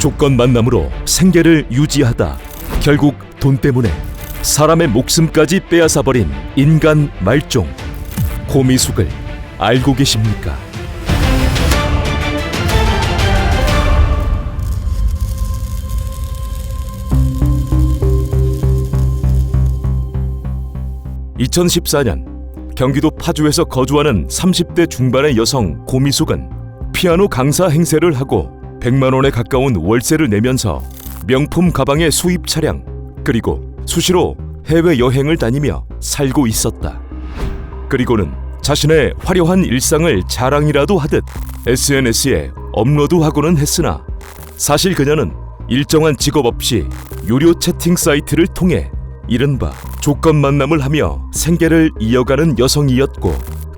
조건 만남으로 생계를 유지하다 결국 돈 때문에 사람의 목숨까지 빼앗아버린 인간 말종 고미숙을 알고 계십니까? (2014년) 경기도 파주에서 거주하는 30대 중반의 여성 고미숙은 피아노 강사 행세를 하고 100만 원에 가까운 월세를 내면서 명품 가방의 수입 차량 그리고 수시로 해외여행을 다니며 살고 있었다. 그리고는 자신의 화려한 일상을 자랑이라도 하듯 SNS에 업로드하고는 했으나 사실 그녀는 일정한 직업 없이 유료 채팅 사이트를 통해 이른바 조건 만남을 하며 생계를 이어가는 여성이었고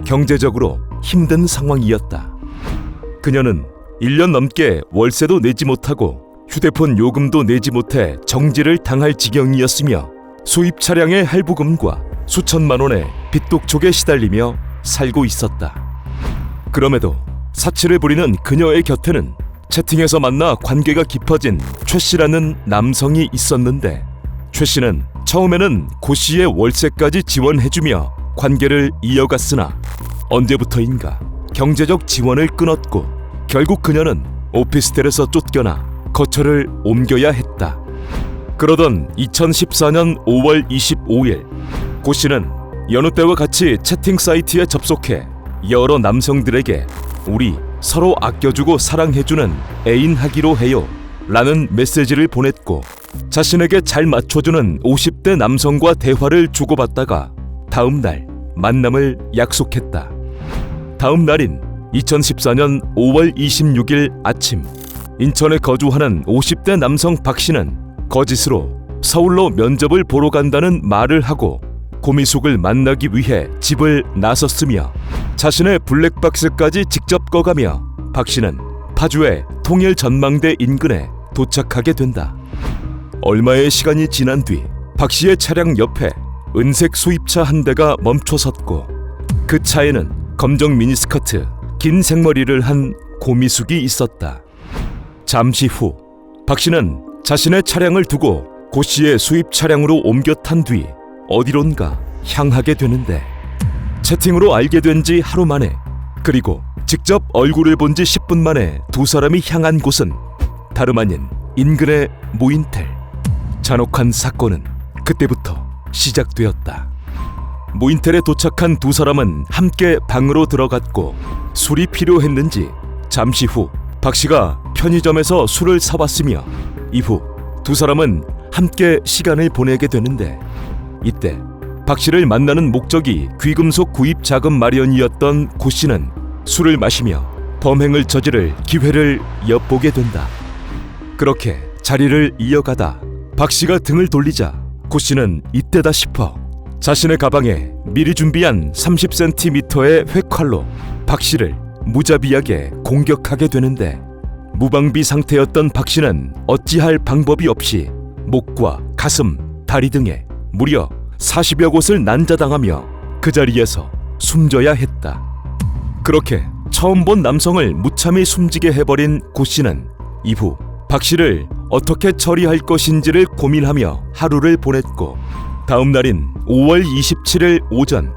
경제적으로 힘든 상황이었다. 그녀는 1년 넘게 월세도 내지 못하고 휴대폰 요금도 내지 못해 정지를 당할 지경이었으며 수입 차량의 할부금과 수천만 원의 빚독촉에 시달리며 살고 있었다. 그럼에도 사치를 부리는 그녀의 곁에는 채팅에서 만나 관계가 깊어진 최 씨라는 남성이 있었는데 최 씨는 처음에는 고 씨의 월세까지 지원해주며 관계를 이어갔으나 언제부터인가 경제적 지원을 끊었고 결국 그녀는 오피스텔에서 쫓겨나 거처를 옮겨야 했다. 그러던 2014년 5월 25일 고 씨는 여느 때와 같이 채팅 사이트에 접속해 여러 남성들에게 우리 서로 아껴주고 사랑해주는 애인 하기로 해요 라는 메시지를 보냈고 자신에게 잘 맞춰주는 50대 남성과 대화를 주고받다가 다음 날 만남을 약속했다. 다음 날인 2014년 5월 26일 아침 인천에 거주하는 50대 남성 박 씨는 거짓으로 서울로 면접을 보러 간다는 말을 하고 고미숙을 만나기 위해 집을 나섰으며 자신의 블랙박스까지 직접 꺼가며 박 씨는 파주의 통일전망대 인근에 도착하게 된다. 얼마의 시간이 지난 뒤 박 씨의 차량 옆에 은색 수입차 한 대가 멈춰섰고 그 차에는 검정 미니스커트, 긴 생머리를 한 고미숙이 있었다. 잠시 후 박 씨는 자신의 차량을 두고 고 씨의 수입 차량으로 옮겨 탄 뒤 어디론가 향하게 되는데 채팅으로 알게 된 지 하루 만에 그리고 직접 얼굴을 본 지 10분 만에 두 사람이 향한 곳은 다름 아닌 인근의 모인텔. 잔혹한 사건은 그때부터 시작되었다. 모인텔에 도착한 두 사람은 함께 방으로 들어갔고 술이 필요했는지 잠시 후 박 씨가 편의점에서 술을 사왔으며 이후 두 사람은 함께 시간을 보내게 되는데 이때 박 씨를 만나는 목적이 귀금속 구입 자금 마련이었던 고 씨는 술을 마시며 범행을 저지를 기회를 엿보게 된다. 그렇게 자리를 이어가다 박 씨가 등을 돌리자 고 씨는 이때다 싶어 자신의 가방에 미리 준비한 30cm의 회칼로 박 씨를 무자비하게 공격하게 되는데 무방비 상태였던 박 씨는 어찌할 방법이 없이 목과 가슴, 다리 등에 무려 40여 곳을 난자당하며 그 자리에서 숨져야 했다. 그렇게 처음 본 남성을 무참히 숨지게 해버린 고 씨는 이후 박 씨를 어떻게 처리할 것인지를 고민하며 하루를 보냈고 다음 날인 5월 27일 오전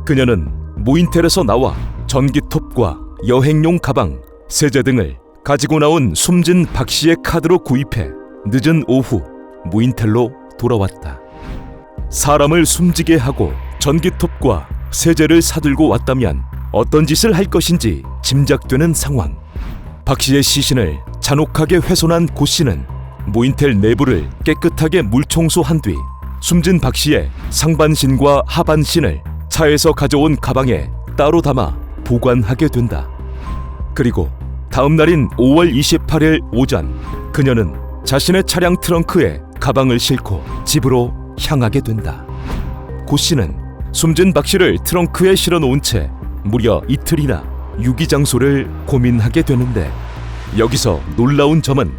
그녀는 모인텔에서 나와 전기톱과 여행용 가방, 세제 등을 가지고 나온 숨진 박 씨의 카드로 구입해 늦은 오후 모인텔로 돌아왔다. 사람을 숨지게 하고 전기톱과 세제를 사들고 왔다면 어떤 짓을 할 것인지 짐작되는 상황. 박 씨의 시신을 잔혹하게 훼손한 고 씨는 모인텔 내부를 깨끗하게 물청소한 뒤 숨진 박 씨의 상반신과 하반신을 차에서 가져온 가방에 따로 담아 보관하게 된다. 그리고 다음 날인 5월 28일 오전 그녀는 자신의 차량 트렁크에 가방을 싣고 집으로 향하게 된다. 고 씨는 숨진 박 씨를 트렁크에 실어놓은 채 무려 이틀이나 유기 장소를 고민하게 되는데 여기서 놀라운 점은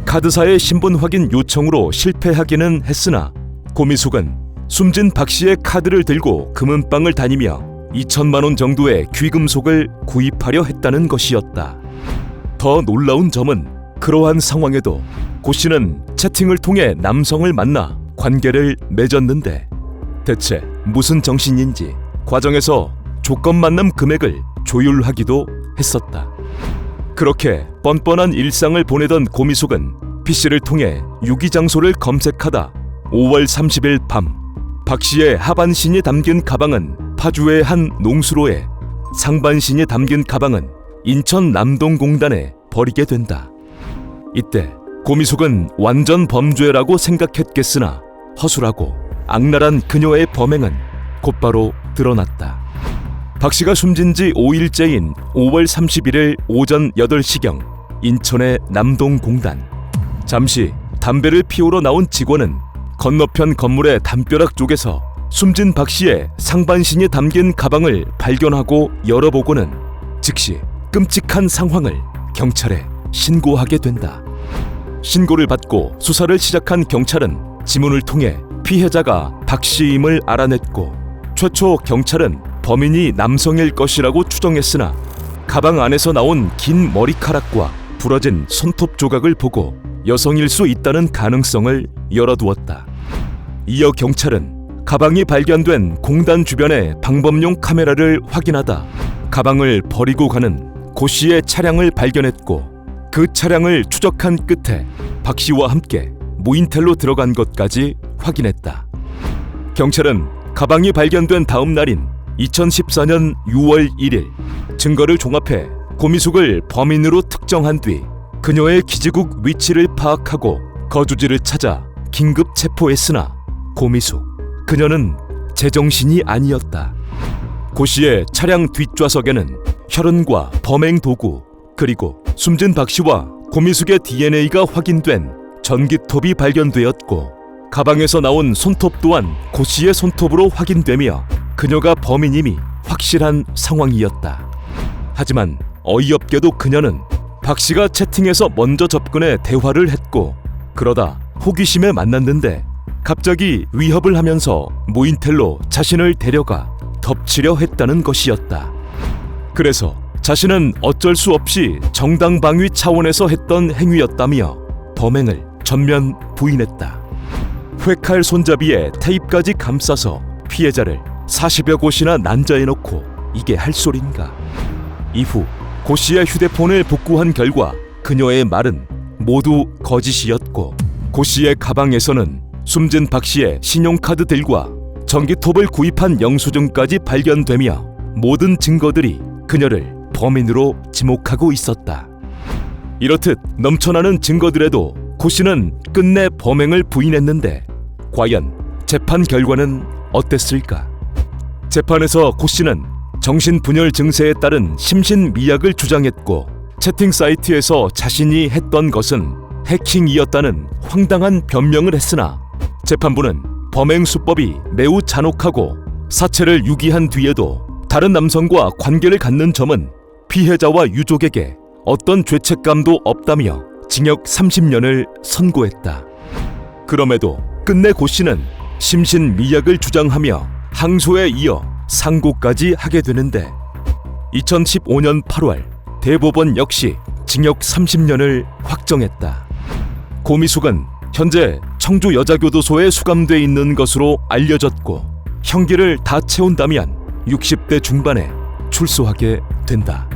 카드사의 신분 확인 요청으로 실패하기는 했으나 고미숙은 숨진 박 씨의 카드를 들고 금은방을 다니며 2천만 원 정도의 귀금속을 구입하려 했다는 것이었다. 더 놀라운 점은 그러한 상황에도 고 씨는 채팅을 통해 남성을 만나 관계를 맺었는데 대체 무슨 정신인지 과정에서 조건 만남 금액을 조율하기도 했었다. 그렇게 뻔뻔한 일상을 보내던 고미숙은 PC를 통해 유기 장소를 검색하다 5월 30일 밤 박 씨의 하반신이 담긴 가방은 파주의 한 농수로에, 상반신이 담긴 가방은 인천 남동공단에 버리게 된다. 이때 고미숙은 완전 범죄라고 생각했겠으나 허술하고 악랄한 그녀의 범행은 곧바로 드러났다. 박 씨가 숨진 지 5일째인 5월 31일 오전 8시경 인천의 남동공단. 잠시 담배를 피우러 나온 직원은 건너편 건물의 담벼락 쪽에서 숨진 박 씨의 상반신이 담긴 가방을 발견하고 열어보고는 즉시 끔찍한 상황을 경찰에 신고하게 된다. 신고를 받고 수사를 시작한 경찰은 지문을 통해 피해자가 박 씨임을 알아냈고 최초 경찰은 범인이 남성일 것이라고 추정했으나 가방 안에서 나온 긴 머리카락과 부러진 손톱 조각을 보고 여성일 수 있다는 가능성을 열어두었다. 이어 경찰은 가방이 발견된 공단 주변의 방범용 카메라를 확인하다 가방을 버리고 가는 고 씨의 차량을 발견했고 그 차량을 추적한 끝에 박 씨와 함께 무인텔로 들어간 것까지 확인했다. 경찰은 가방이 발견된 다음 날인 2014년 6월 1일 증거를 종합해 고미숙을 범인으로 특정한 뒤 그녀의 기지국 위치를 파악하고 거주지를 찾아 긴급 체포했으나 고미숙, 그녀는 제정신이 아니었다. 고 씨의 차량 뒷좌석에는 혈흔과 범행 도구 그리고 숨진 박 씨와 고미숙의 DNA가 확인된 전기톱이 발견되었고 가방에서 나온 손톱 또한 고 씨의 손톱으로 확인되며 그녀가 범인임이 확실한 상황이었다. 하지만 어이없게도 그녀는 박 씨가 채팅에서 먼저 접근해 대화를 했고 그러다 호기심에 만났는데 갑자기 위협을 하면서 무인텔로 자신을 데려가 덮치려 했다는 것이었다. 그래서 자신은 어쩔 수 없이 정당방위 차원에서 했던 행위였다며 범행을 전면 부인했다. 회칼 손잡이에 테이프까지 감싸서 피해자를 40여 곳이나 난자해놓고 이게 할 소린가. 이후 고 씨의 휴대폰을 복구한 결과 그녀의 말은 모두 거짓이었고 고 씨의 가방에서는 숨진 박 씨의 신용카드들과 전기톱을 구입한 영수증까지 발견되며 모든 증거들이 그녀를 범인으로 지목하고 있었다. 이렇듯 넘쳐나는 증거들에도 고 씨는 끝내 범행을 부인했는데 과연 재판 결과는 어땠을까? 재판에서 고 씨는 정신분열 증세에 따른 심신미약을 주장했고 채팅 사이트에서 자신이 했던 것은 해킹이었다는 황당한 변명을 했으나 재판부는 범행 수법이 매우 잔혹하고 사체를 유기한 뒤에도 다른 남성과 관계를 갖는 점은 피해자와 유족에게 어떤 죄책감도 없다며 징역 30년을 선고했다. 그럼에도 끝내 고 씨는 심신미약을 주장하며 항소에 이어 상고까지 하게 되는데 2015년 8월 대법원 역시 징역 30년을 확정했다. 고미숙은 현재 청주여자교도소에 수감돼 있는 것으로 알려졌고 형기를 다 채운다면 60대 중반에 출소하게 된다.